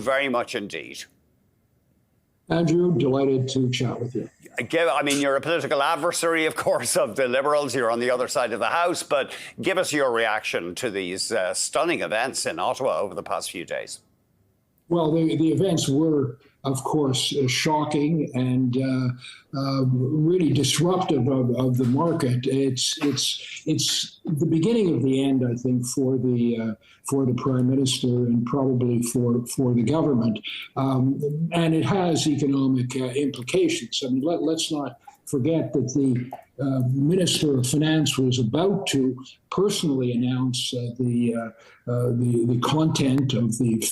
very much indeed. Andrew, delighted to chat with you. I mean, you're a political adversary, of course, of the Liberals. You're on the other side of the House. But give us your reaction to these stunning events in Ottawa over the past few days. Well, the events were, of course, shocking and really disruptive of the market. It's the beginning of the end, I think, for the Prime Minister and probably for the government, and it has economic implications. I mean, let's not forget that the Minister of Finance was about to personally announce the content of the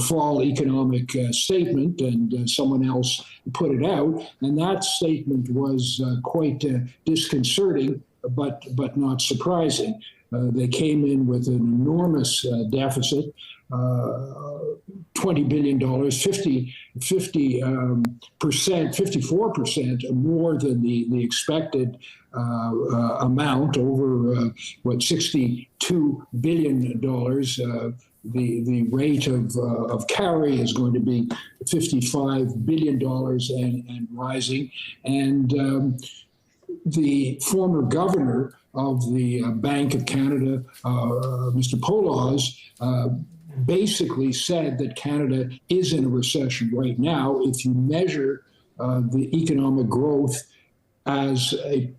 fall economic statement, and someone else put it out, and that statement was quite disconcerting, but not surprising. They came in with an enormous deficit, $20 billion, 54% more than the expected amount, over $62 billion. The rate of carry is going to be $55 billion and rising. And the former governor of the Bank of Canada, Mr. Poloz, basically said that Canada is in a recession right now if you measure the economic growth as in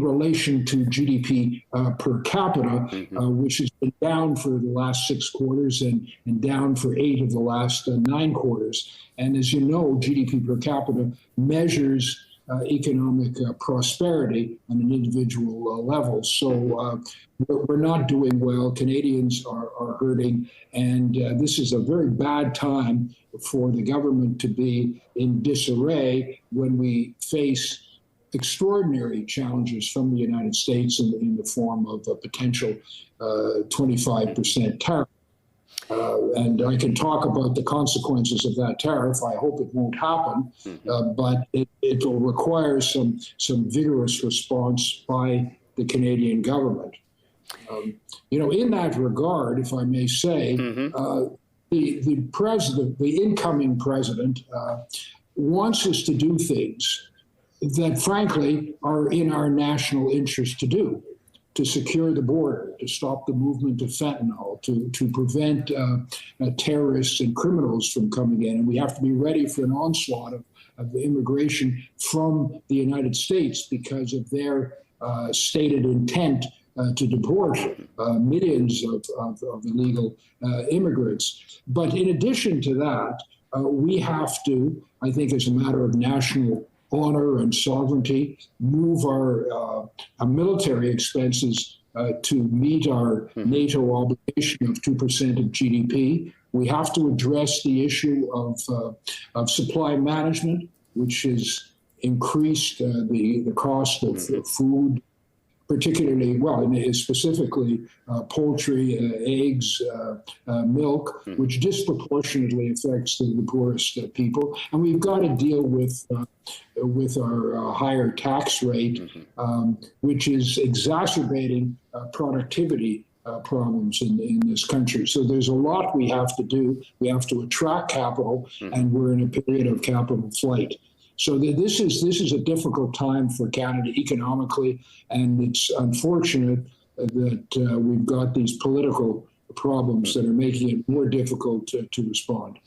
relation to GDP per capita, which has been down for the last 6 quarters and down for 8 of the last 9 quarters. And as you know, GDP per capita measures economic prosperity on an individual level. So we're not doing well. Canadians are hurting. And this is a very bad time for the government to be in disarray when we face extraordinary challenges from the United States in the form of a potential 25% tariff. And I can talk about the consequences of that tariff. I hope it won't happen, but it will require some vigorous response by the Canadian government. In that regard, if I may say, the incoming president, wants us to do things that, frankly, are in our national interest to do, to secure the border, to stop the movement of fentanyl, to prevent terrorists and criminals from coming in. And we have to be ready for an onslaught of immigration from the United States because of their stated intent to deport millions of illegal immigrants. But in addition to that, we have to, I think, as a matter of national honor and sovereignty, move our military expenses to meet our NATO obligation of 2% of GDP. We have to address the issue of supply management, which has increased the cost of food, particularly, specifically poultry, eggs, milk, which disproportionately affects the poorest people. And we've got to deal with our higher tax rate, which is exacerbating productivity problems in this country. So there's a lot we have to do. We have to attract capital, and we're in a period of capital flight. So this is a difficult time for Canada economically, and it's unfortunate that we've got these political problems that are making it more difficult to respond.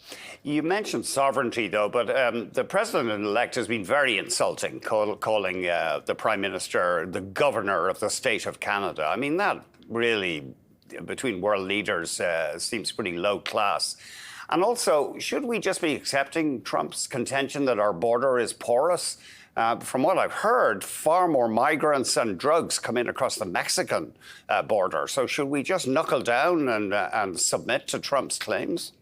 You mentioned sovereignty, though, but the president-elect has been very insulting, calling the Prime Minister the governor of the state of Canada. I mean, that really, between world leaders, seems pretty low class. And also, should we just be accepting Trump's contention that our border is porous? From what I've heard, far more migrants and drugs come in across the Mexican border. So should we just knuckle down and submit to Trump's claims?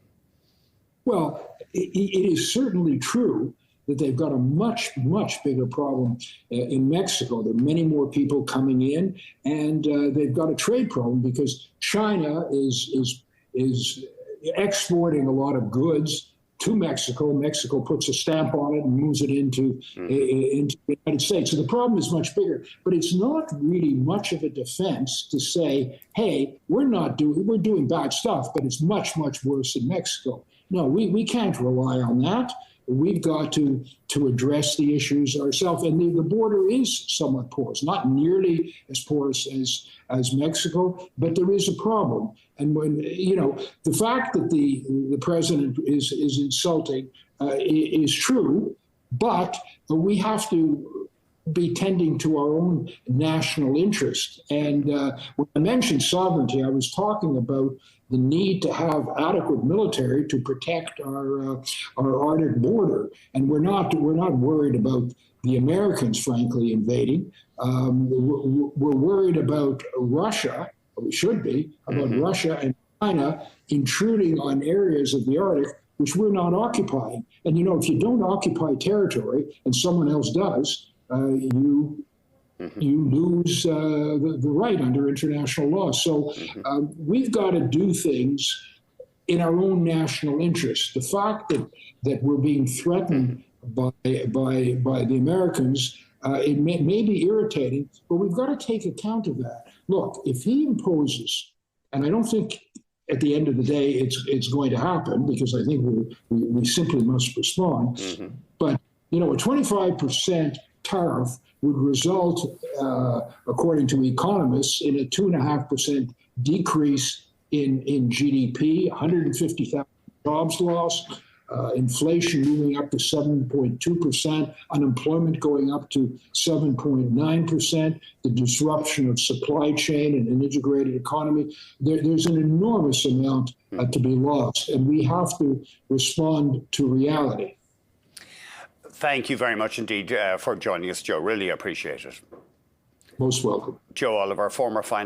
Well, it is certainly true that they've got a much, much bigger problem in Mexico. There are many more people coming in, and they've got a trade problem because China is exporting a lot of goods to Mexico. Mexico puts a stamp on it and moves it into the United States. So the problem is much bigger. But it's not really much of a defense to say, hey, we're doing bad stuff, but it's much, much worse in Mexico. No, we can't rely on that. We've got to address the issues ourselves. And the border is somewhat porous, not nearly as porous as Mexico, but there is a problem. And when, the fact that the president is insulting is true, but we have to be tending to our own national interest. And when I mentioned sovereignty, I was talking about the need to have adequate military to protect our Arctic border, and we're not worried about the Americans, frankly, invading. We're worried about Russia. We should be about Russia and China intruding on areas of the Arctic which we're not occupying. And if you don't occupy territory and someone else does, you lose the right under international law. So we've got to do things in our own national interest. The fact that we're being threatened by the Americans, it may be irritating, but we've got to take account of that. Look, if he imposes, and I don't think at the end of the day it's going to happen, because I think we simply must respond, but a 25% tariff would result, according to economists, in a 2.5% decrease in GDP, 150,000 jobs lost, inflation moving up to 7.2%, unemployment going up to 7.9%, the disruption of supply chain and an integrated economy. There's an enormous amount to be lost, and we have to respond to reality. Thank you very much indeed for joining us, Joe. Really appreciate it. Most welcome. Joe Oliver, former finance